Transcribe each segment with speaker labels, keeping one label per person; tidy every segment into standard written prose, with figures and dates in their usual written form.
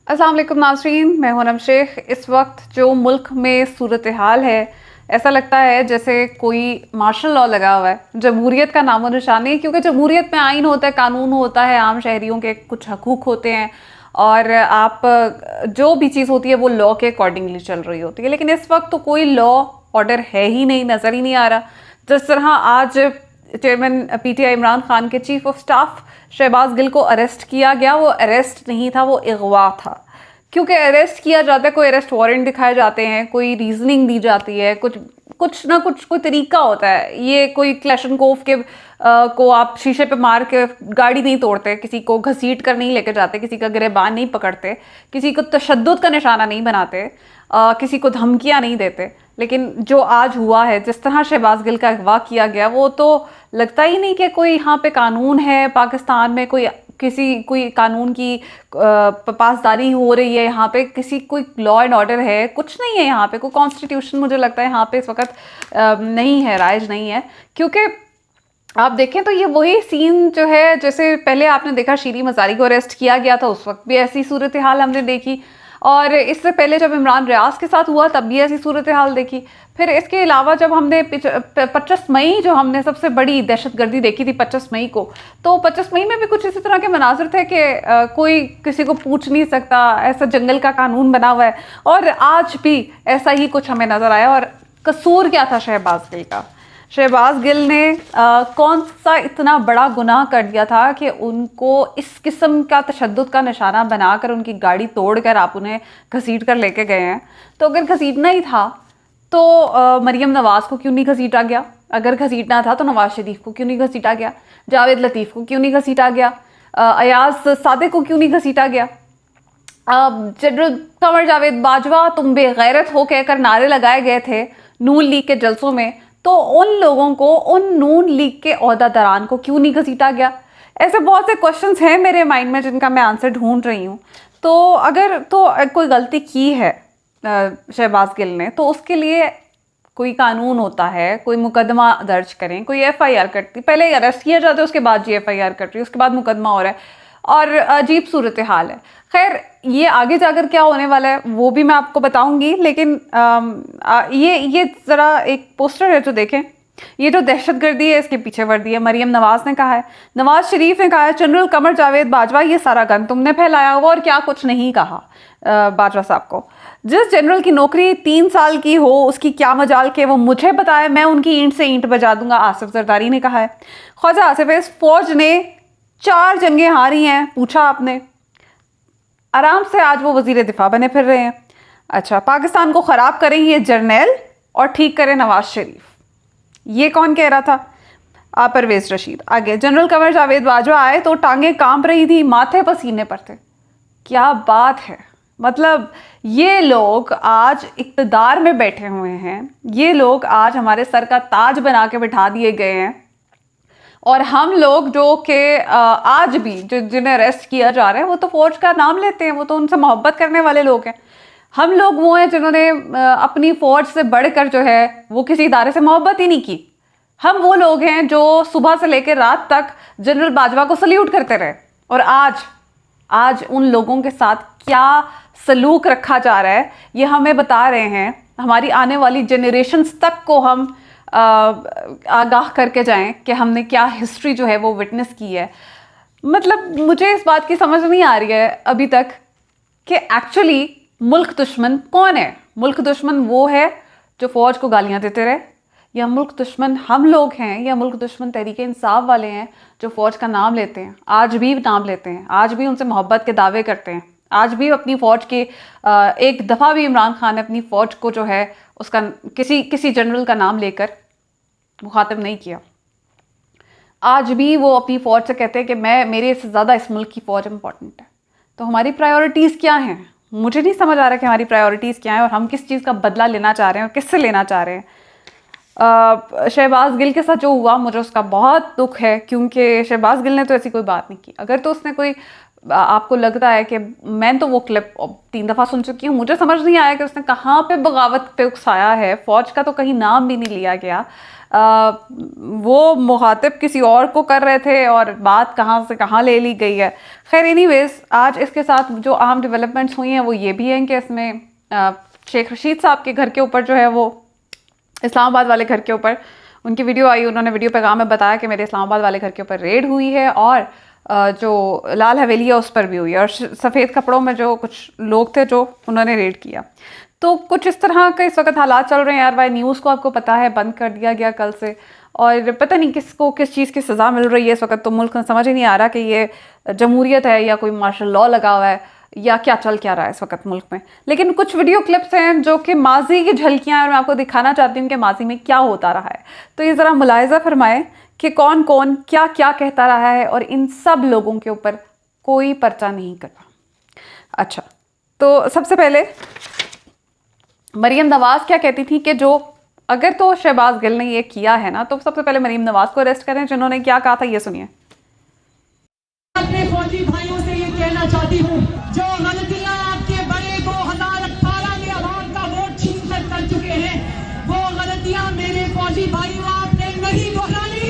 Speaker 1: अस्सलाम वालेकुम नाज़रीन, मैं हूं नम शेख। इस वक्त जो मुल्क में सूरत हाल है, ऐसा लगता है जैसे कोई मार्शल लॉ लगा हुआ है। जमहूरियत का नामो निशान नहीं, क्योंकि जमहूरियत में आइन होता है, कानून होता है, आम शहरियों के कुछ हकूक़ होते हैं और आप जो भी चीज़ होती है वो लॉ के अकॉर्डिंगली चल रही होती है। लेकिन इस वक्त तो कोई लॉ ऑर्डर है ही नहीं, नज़र ही नहीं आ रहा। जिस तरह आज चेयरमैन पीटीआई इमरान खान के chief of staff Shahbaz Gill को अरेस्ट किया गया, वो अरेस्ट नहीं था, वो अगवा था। क्योंकि अरेस्ट किया जाता है, कोई अरेस्ट वारंट दिखाए जाते हैं, कोई रीजनिंग दी जाती है, कुछ ना कुछ कोई तरीका होता है। ये कोई क्लैशनकोफ के को आप शीशे पे मार के गाड़ी नहीं तोड़ते, किसी को घसीट कर नहीं लेके जाते, किसी का गिरबान नहीं पकड़ते, किसी को तशद्दुद का निशाना नहीं बनाते, किसी को धमकियां नहीं देते। लेकिन जो आज हुआ है, जिस तरह शहबाज गिल का अगवा किया गया, वो तो लगता ही नहीं कि कोई यहाँ पे कानून है। पाकिस्तान में कोई कानून की पासदारी हो रही है, यहाँ पे कोई लॉ एंड ऑर्डर है, कुछ नहीं है यहाँ पे। कोई कॉन्स्टिट्यूशन मुझे लगता है यहाँ पे इस वक्त नहीं है, राइज नहीं है। क्योंकि आप देखें तो ये वही सीन जो है, जैसे पहले आपने देखा शीरी मज़ारी को अरेस्ट किया गया था, उस वक्त भी ऐसी सूरत हाल हमने देखी, और इससे पहले जब इमरान रियाज के साथ हुआ तब भी ऐसी सूरत हाल देखी। फिर इसके अलावा जब हमने 25 मई जो हमने सबसे बड़ी दहशतगर्दी देखी थी 25 मई को, तो 25 मई में भी कुछ इसी तरह के मनाजिर थे कि कोई किसी को पूछ नहीं सकता, ऐसा जंगल का कानून बना हुआ है। और आज भी ऐसा ही कुछ हमें नज़र आया। और कसूर क्या था शहबाज गिल का? शहबाज गिल ने कौन सा इतना बड़ा गुनाह कर दिया था कि उनको इस किस्म का तशद्दुद का निशाना बनाकर उनकी गाड़ी तोड़कर आप उन्हें घसीट कर लेके गए हैं? तो अगर घसीटना ही था तो मरीम नवाज़ को क्यों नहीं घसीटा गया? अगर घसीटना था तो नवाज शरीफ को क्यों नहीं घसीटा गया? जावेद लतीफ़ को क्यों नहीं घसीटा गया? अयाज सादिक को क्यों नहीं घसीटा गया? जनरल कमर जावेद बाजवा तुम बेगैरत हो कहकर नारे लगाए गए थे नून लीग के जलसों में, तो उन लोगों को, उन नून लीग के ओहदेदारान को क्यों नहीं घसीटा गया? ऐसे बहुत से क्वेश्चंस हैं मेरे माइंड में जिनका मैं आंसर ढूंढ रही हूँ। तो अगर कोई गलती की है शहबाज गिल ने, तो उसके लिए कोई कानून होता है, कोई मुकदमा दर्ज करें, कोई एफआईआर करती, पहले अरेस्ट किया जाता है, उसके बाद जी एफआईआर करती है, उसके बाद मुकदमा हो रहा है, और अजीब सूरत हाल है। खैर, ये आगे जाकर क्या होने वाला है वो भी मैं आपको बताऊंगी। लेकिन ये ज़रा एक पोस्टर है जो देखें, ये जो दहशतगर्दी है इसके पीछे वर्दी है। मरीम नवाज़ ने कहा है, नवाज शरीफ ने कहा है, जनरल कमर जावेद बाजवा ये सारा गन तुमने फैलाया हुआ, और क्या कुछ नहीं कहा बाजवा साहब को। जिस जनरल की नौकरी 3 साल की हो उसकी क्या मजाल के वो मुझे बताए, मैं उनकी ईंट से ईंट बजा दूंगा, आसिफ जरदारी ने कहा है। ख्वाजा आसिफ, इस फौज ने 4 जंगें हारी हैं, पूछा आपने? आराम से आज वो वजीर दिफा बने फिर रहे हैं। अच्छा, पाकिस्तान को ख़राब करें ये जर्नैल और ठीक करें नवाज शरीफ, ये कौन कह रहा था? परवेज़ रशीद। आगे, जनरल कमर जावेद बाजवा आए तो टांगें कांप रही थी, माथे पसीने पर थे। क्या बात है! मतलब ये लोग आज इक़्तिदार में बैठे हुए हैं, ये लोग आज हमारे सर का ताज बना के बिठा दिए गए हैं, और हम लोग जो कि आज भी जिन्हें अरेस्ट किया जा रहा है वो तो फौज का नाम लेते हैं, वो तो उनसे मोहब्बत करने वाले लोग हैं। हम लोग वो हैं जिन्होंने अपनी फ़ौज से बढ़कर जो है वो किसी इदारे से मोहब्बत ही नहीं की। हम वो लोग हैं जो सुबह से लेकर रात तक जनरल बाजवा को सल्यूट करते रहे, और आज उन लोगों के साथ क्या सलूक रखा जा रहा है ये हमें बता रहे हैं। हमारी आने वाली जनरेशन्स तक को हम आगाह करके जाएं कि हमने क्या हिस्ट्री जो है वो विटनेस की है। मतलब मुझे इस बात की समझ नहीं आ रही है अभी तक कि एक्चुअली मुल्क दुश्मन कौन है? मुल्क दुश्मन वो है जो फ़ौज को गालियां देते रहे, या मुल्क दुश्मन हम लोग हैं, या मुल्क दुश्मन तहरीके इंसाफ वाले हैं जो फ़ौज का नाम लेते हैं, आज भी नाम लेते हैं, आज भी उनसे मोहब्बत के दावे करते हैं, आज भी अपनी फ़ौज के एक दफ़ा भी इमरान खान ने अपनी फ़ौज को जो है उसका किसी जनरल का नाम लेकर मुखातिब नहीं किया। आज भी वो अपनी फ़ौज से कहते हैं कि मेरे से ज़्यादा इस मुल्क की फ़ौज इंपॉर्टेंट है। तो हमारी प्रायोरिटीज़ क्या हैं? मुझे नहीं समझ आ रहा कि हमारी प्रायोरिटीज़ क्या हैं, और हम किस चीज़ का बदला लेना चाह रहे हैं और किससे लेना चाह रहे हैं। शहबाज गिल के साथ जो हुआ मुझे उसका बहुत दुख है, क्योंकि शहबाज गिल ने तो ऐसी कोई बात नहीं की। अगर तो उसने कोई आपको लगता है कि मैं तो वो क्लिप 3 दफ़ा सुन चुकी हूँ, मुझे समझ नहीं आया कि उसने कहाँ पे बगावत पे उकसाया है। फ़ौज का तो कहीं नाम भी नहीं लिया गया। वो मुखातिब किसी और को कर रहे थे और बात कहाँ से कहाँ ले ली गई है। खैर एनीवेज, आज इसके साथ जो अहम डेवलपमेंट्स हुई हैं वो ये भी हैं कि इसमें शेख रशीद साहब के घर के ऊपर जो है वो इस्लामाबाद वाले घर के ऊपर उनकी वीडियो आई। उन्होंने वीडियो पैगाम में बताया कि मेरे इस्लामाबाद वाले घर के ऊपर रेड हुई है और जो लाल हवेली है उस पर भी हुई है और सफ़ेद कपड़ों में जो कुछ लोग थे जो उन्होंने रेड किया। तो कुछ इस तरह के इस वक्त हालात चल रहे हैं यार। भाई न्यूज़ को आपको पता है बंद कर दिया गया कल से, और पता नहीं किसको किस चीज़ की सज़ा मिल रही है इस वक्त। तो मुल्क में समझ ही नहीं आ रहा कि ये जमहूरियत है या कोई मार्शल लॉ लगा हुआ है या क्या चल क्या रहा है इस वक्त मुल्क में। लेकिन कुछ वीडियो क्लिप्स हैं जो कि माजी की झलकियाँ हैं और मैं आपको दिखाना चाहती हूँ कि माजी में क्या होता रहा है। तो ये ज़रा मुलाहिज़ा फरमाएं कि कौन कौन क्या क्या कहता रहा है और इन सब लोगों के ऊपर कोई पर्चा नहीं कटा। अच्छा, तो सबसे पहले मरीम नवाज क्या कहती थी कि जो अगर तो शहबाज गिल ने ये किया है ना, तो सबसे पहले मरीम नवाज को अरेस्ट करें। जिन्होंने क्या कहा था ये सुनिए।
Speaker 2: अपने फौजी भाइयों से ये कहना चाहती हूँ, जो गलतियां आपके बड़े 2018 में आवाम का वोट छीन कर चुके हैं, वो गलतियां मेरे फौजी भाइयों आपने नहीं दोहरानी।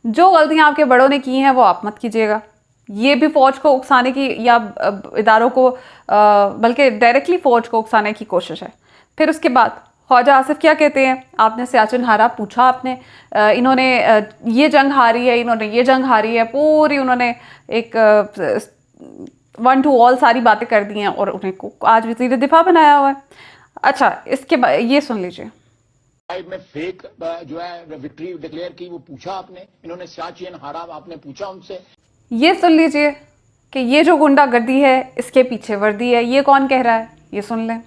Speaker 1: जो गलतियां आपके बड़ों ने की हैं वो आप मत कीजिएगा। ये भी फौज को उकसाने की या इदारों को बल्कि डायरेक्टली फौज को उकसाने की कोशिश है। फिर उसके बाद ख्वाजा आसिफ क्या कहते हैं, आपने सियाचिन हारा, पूछा आपने इन्होंने ये जंग हारी है, इन्होंने ये जंग हारी है, पूरी उन्होंने एक 1 to all सारी बातें कर दी हैं और उन्हें आज वज़ीर दिफा बनाया हुआ है। अच्छा, इसके बाद ये सुन लीजिए।
Speaker 3: में फेक जो है विक्ट्री डिक्लेयर की, वो पूछा आपने, इन्होंने सियाचिन हारा, आपने पूछा उनसे। ये
Speaker 1: सुन लीजिए कि ये जो गुंडागर्दी है इसके पीछे वर्दी है, ये कौन कह रहा है, ये सुन लें।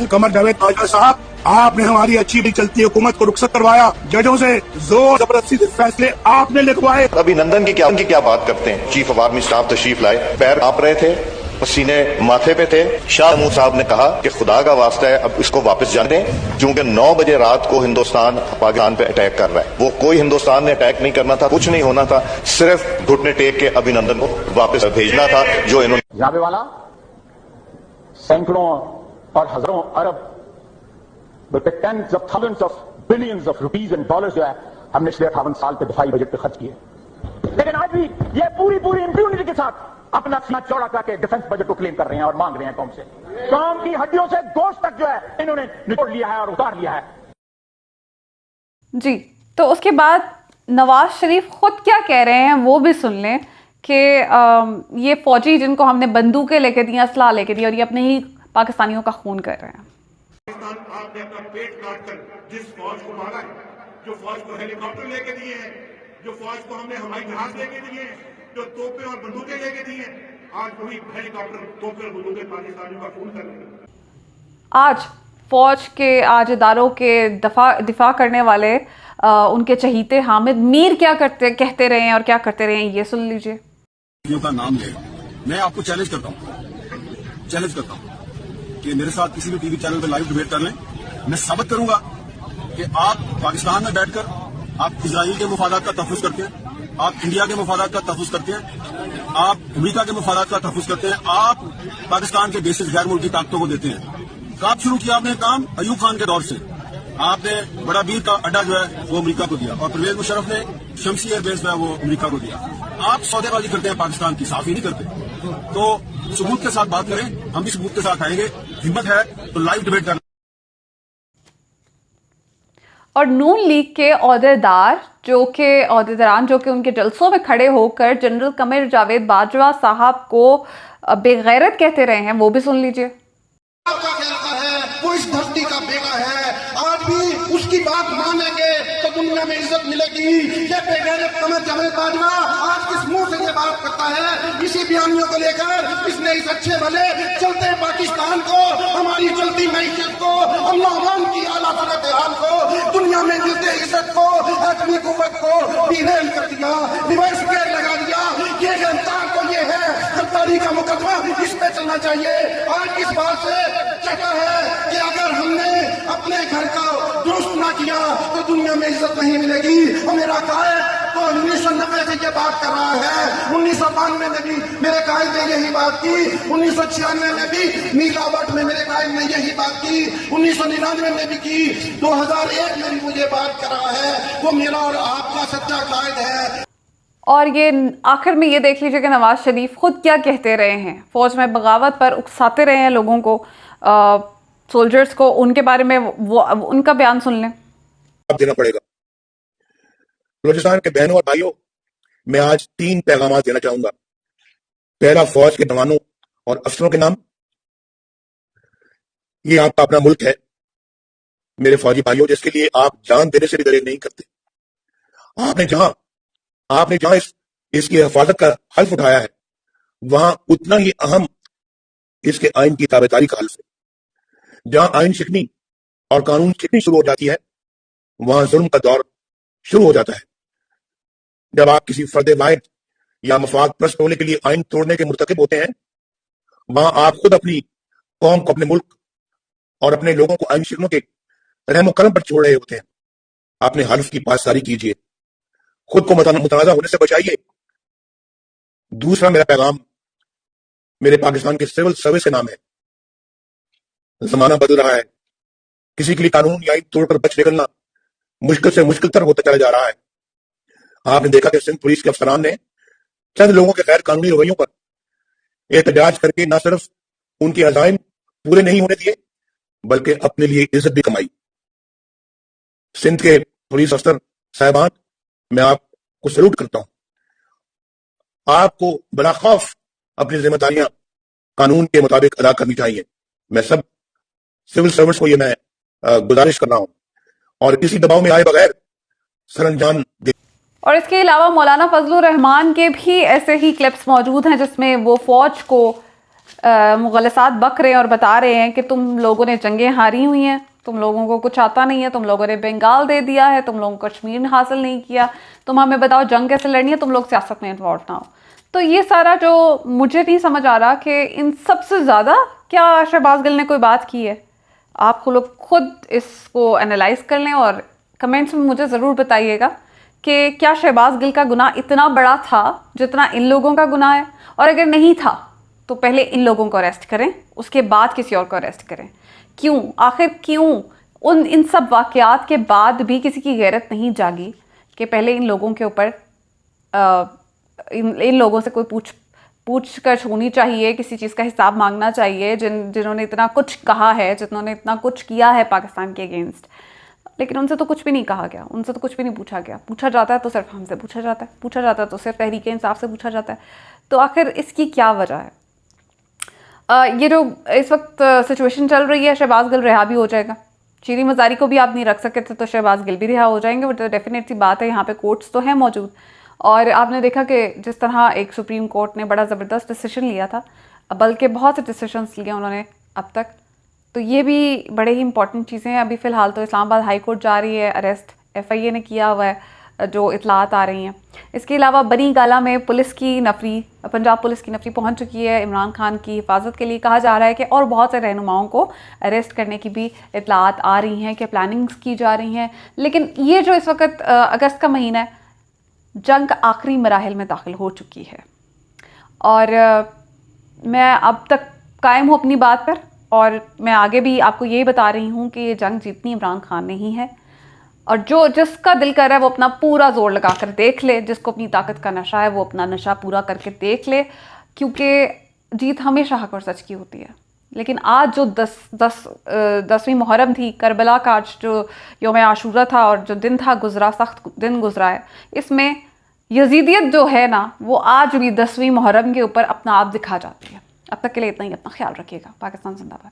Speaker 4: कमर जावेद बाजवा साहब, आपने हमारी अच्छी भी चलती हुकूमत को रुखसत करवाया, जजों से जोर जबरदस्ती से फैसले आपने लिखवाए।
Speaker 5: अभिनंदन की क्या बात करते हैं। चीफ ऑफ आर्मी स्टाफ तशरीफ लाए, पैर कांप रहे थे, पसीने माथे पे थे। शाह महमूद साहब ने कहा कि खुदा का वास्ता है अब इसको वापस जाने दें, क्योंकि 9 बजे रात को हिंदुस्तान पाकिस्तान पे अटैक कर रहा है। वो कोई हिंदुस्तान ने अटैक नहीं करना था, कुछ नहीं होना था, सिर्फ घुटने टेक के अभिनंदन को वापस भेजना था जो इन्होंने।
Speaker 3: जावे वाला सैकड़ों और हजारों अरब tens of thousands of billions of rupees and dollars जो है हमने पिछले 58 साल के दिफाई बजट पे खर्च किए। लेकिन आज भी ये पूरी इंप्यूनिटी के साथ अपना सीना चौड़ा करके डिफेंस बजट को क्लेम कर रहे हैं और मांग रहे हैं कौम से। कौम की हड्डियों से गोश्त तक जो है इन्होंने निचोड़ लिया है और उतार लिया है।
Speaker 1: जी, तो उसके बाद नवाज शरीफ खुद क्या कह रहे हैं वो भी सुन लें कि ये फौजी जिनको हमने बंदूकें लेके दी, असला लेके दी और ये अपने ही पाकिस्तानियों का खून कर रहे हैं।
Speaker 4: आपने अपना पेट काटकर जिस फौज को मारा है, जो फौज को हेलीकॉप्टर लेके दिए हैं, जो फौज को हमने हवाई जहाज लेके दिए हैं, जो तोपें और बंदूकें लेके दी हैं, आज वही हेलीकॉप्टर तोपें और बंदूकें पाकिस्तानियों का खून कर रहे हैं।
Speaker 1: आज फौज के आज इदारों के दिफा करने वाले उनके चहीते हामिद मीर क्या कहते रहे हैं और क्या करते रहे हैं, ये सुन लीजिए।
Speaker 4: का नाम ले, मैं आपको चैलेंज करता हूँ कि मेरे साथ किसी भी टीवी चैनल पर लाइव डिबेट कर लें। मैं साबित करूंगा कि आप पाकिस्तान में बैठकर आप इजराइल के मुफादात का तहफ़्फ़ुज़ करते हैं, आप इंडिया के मुफादात का तहफ़्फ़ुज़ करते हैं, आप अमेरिका के मुफादात का तहफ़्फ़ुज़ करते हैं, आप पाकिस्तान के बेसिस गैर मुल्की ताकतों को देते हैं। कब शुरू किया आपने काम? अयूब खान के दौर से आपने बड़ा बीर का अड्डा जो है वो अमेरिका को दिया और परवेज मुशर्रफ ने शमसी एयरबेस जो है वो अमेरिका को दिया। आप सौदेबाजी करते हैं पाकिस्तान की, साफ ही नहीं करते। तो सबूत के साथ बात करें, हम भी सबूत के साथ आएंगे। हिम्मत है तो लाइव डिबेट करना।
Speaker 1: और नून लीग के ओहदेदारान जो कि उनके जलसों में खड़े होकर जनरल कमर जावेद बाजवा साहब को बेगैरत कहते रहे हैं, वो भी सुन लीजिए।
Speaker 6: वो इस धरती का बेटा है, आज भी उसकी बात मानेंगे तो दुनिया में इज्जत मिलेगी। ये बेगैरत कमर जावेद बाजवा आज किस मुंह से ये बात करता है? इसी बयानियों को लेकर इसने इस अच्छे भले चलते पाकिस्तान को, हमारी चलती मैशत को, अल्लाह की आला सूरत हाल को, दुनिया में मिलते इज्जत को, आदमी कुव्वत को डिवेल कर दिया, रिवर्स गेयर लगा दिया। ये जनता को ये है गद्दारी का मुकदमा इस पे चलना चाहिए। आज इस बात से चका है कि अगर हमने अपने घर का दुरुस्त ना किया तो दुनिया में इज्जत नहीं मिलेगी। और मेरा कायद तो 1990 से ये बात कर रहा है, 1992 में भी मेरे कायद ने यही बात की, 1996 में भी नीलावट में मेरे कायद ने यही बात की, 1999 में भी की, 2001 में भी मुझे बात कर रहा है। वो मेरा और आपका सच्चा कायद है।
Speaker 1: और ये आखिर में ये देख लीजिए कि नवाज शरीफ खुद क्या कहते रहे हैं, फौज में बगावत पर उकसाते रहे हैं लोगों को, सोल्जर्स को। उनके बारे में वो उनका बयान सुन लें।
Speaker 7: अब देना पड़ेगा। बलूचिस्तान के बहनों और भाइयों, मैं आज 3 पैगाम देना चाहूंगा। पहला, फौज के जवानों और अफसरों के नाम, ये आपका अपना मुल्क है मेरे फौजी भाइयों, जिसके लिए आप जान देने से भी दरेर नहीं करते। आपने जहां इसकी हिफाजत का हल्फ उठाया है, वहां उतना ही अहम इसके आइन की ताबेदारी का हल्फ है। जहां आइन शिकनी और कानून शिकनी शुरू हो जाती है, वहां जुल्म का दौर शुरू हो जाता है। जब आप किसी फर्द वाहिद या मफाद प्रस्त होने के लिए आइन तोड़ने के मुर्तकिब होते हैं, वहां आप खुद अपनी कौम को, अपने मुल्क और अपने लोगों को आइन शिकनों के रहमो करम पर छोड़ रहे होते हैं। आपने हल्फ की पासदारी कीजिए, खुद को मुतनाज़ा होने से बचाइए। दूसरा मेरा पैगाम मेरे पाकिस्तान के सिविल सर्विस के नाम है। जमाना बदल रहा है, किसी के लिए कानून या आइन तोड़कर बच निकलना मुश्किल से मुश्किल तर होता चला जा रहा है। आपने देखा कि सिंध पुलिस के अफसरान ने चंद लोगों के गैर कानूनी रवैयों पर एहतजाज करके न सिर्फ उनके अज़ाइम पूरे नहीं होने दिए, बल्कि अपने लिए इज्जत भी कमाई। सिंध के पुलिस अफसर साहिबान, मैं आपको सैल्यूट करता हूं। आपको बड़ा खौफ अपनी जिम्मेदारियां कानून के मुताबिक अदा करनी चाहिए। मैं सब सिविल सर्वेंट्स को ये मैं गुजारिश कर रहा हूं, और किसी दबाव में आए बगैर सरअंजाम दे।
Speaker 1: और इसके अलावा मौलाना फजलुर रहमान के भी ऐसे ही क्लिप्स मौजूद हैं, जिसमें वो फौज को मुगलसात बक रहे हैं और बता रहे हैं कि तुम लोगों ने जंगें हारी हुई हैं, तुम लोगों को कुछ आता नहीं है, तुम लोगों ने बंगाल दे दिया है, तुम लोगों को कश्मीर हासिल नहीं किया, तुम हमें बताओ जंग कैसे लड़नी है, तुम लोग सियासत में इन्वॉल्व ना हो। तो ये सारा जो मुझे नहीं समझ आ रहा कि इन सबसे ज़्यादा क्या शहबाज गिल ने कोई बात की है। आप लोग खुद इसको एनालाइज कर लें और कमेंट्स में मुझे ज़रूर बताइएगा कि क्या शहबाज गिल का गुनाह इतना बड़ा था जितना इन लोगों का गुनाह है, और अगर नहीं था तो पहले इन लोगों को अरेस्ट करें, उसके बाद किसी और को अरेस्ट करें। क्यों, आखिर क्यों इन सब वाक़यात के बाद भी किसी की गैरत नहीं जागी कि पहले इन लोगों के ऊपर इन लोगों से कोई पूछताछ होनी चाहिए, किसी चीज़ का हिसाब मांगना चाहिए, जिन्होंने इतना कुछ कहा है, जिन्होंने इतना कुछ किया है पाकिस्तान के अगेंस्ट। लेकिन उनसे तो कुछ भी नहीं कहा गया, उनसे तो कुछ भी नहीं पूछा गया। पूछा जाता है तो सिर्फ हमसे पूछा जाता है, पूछा जाता है तो सिर्फ तहरीक इंसाफ से पूछा जाता है। तो आखिर इसकी क्या वजह है? ये जो इस वक्त सिचुएशन चल रही है, शहबाज गिल रिहा भी हो जाएगा। शीरी मज़ारी को भी आप नहीं रख सकते थे, तो शहबाज गिल भी रिहा हो जाएंगे। वो तो डेफिनेट सी बात है, यहाँ पे कोर्ट्स तो हैं मौजूद। और आपने देखा कि जिस तरह एक सुप्रीम कोर्ट ने बड़ा ज़बरदस्त डिसीजन लिया था, बल्कि बहुत से डिसीजंस लिए उन्होंने अब तक, तो ये भी बड़े ही इंपॉर्टेंट चीज़ें हैं। अभी फ़िलहाल तो इस्लामाबाद हाई कोर्ट जा रही है, अरेस्ट FIA ने किया हुआ है, जो इतलात आ रही हैं। इसके अलावा बनी गाला में पुलिस की नफरी, पंजाब पुलिस की नफरी पहुंच चुकी है इमरान खान की हिफाजत के लिए। कहा जा रहा है कि और बहुत से रहनुमाओं को अरेस्ट करने की भी इतलात आ रही हैं कि प्लानिंग्स की जा रही हैं। लेकिन ये जो इस वक्त अगस्त का महीना है, जंग आखिरी मराहिल में दाखिल हो चुकी है, और मैं अब तक कायम हूँ अपनी बात पर, और मैं आगे भी आपको यही बता रही हूँ कि ये जंग जीतनी इमरान खान ने ही है। और जिसका दिल कर रहा है वो अपना पूरा जोर लगा कर देख ले, जिसको अपनी ताकत का नशा है वो अपना नशा पूरा करके देख ले, क्योंकि जीत हमेशा हक और सच की होती है। लेकिन आज जो 10वीं मुहर्रम थी, करबला का आज जो यौम आशूरा था और जो दिन था गुजरा, सख्त दिन गुजरा है, इसमें यजीदियत जो है ना, वो आज भी 10वीं मुहर्रम के ऊपर अपना आप दिखा जाती है। अब तक के लिए इतना ही, अपना ख्याल रखिएगा। पाकिस्तान जिंदाबाद।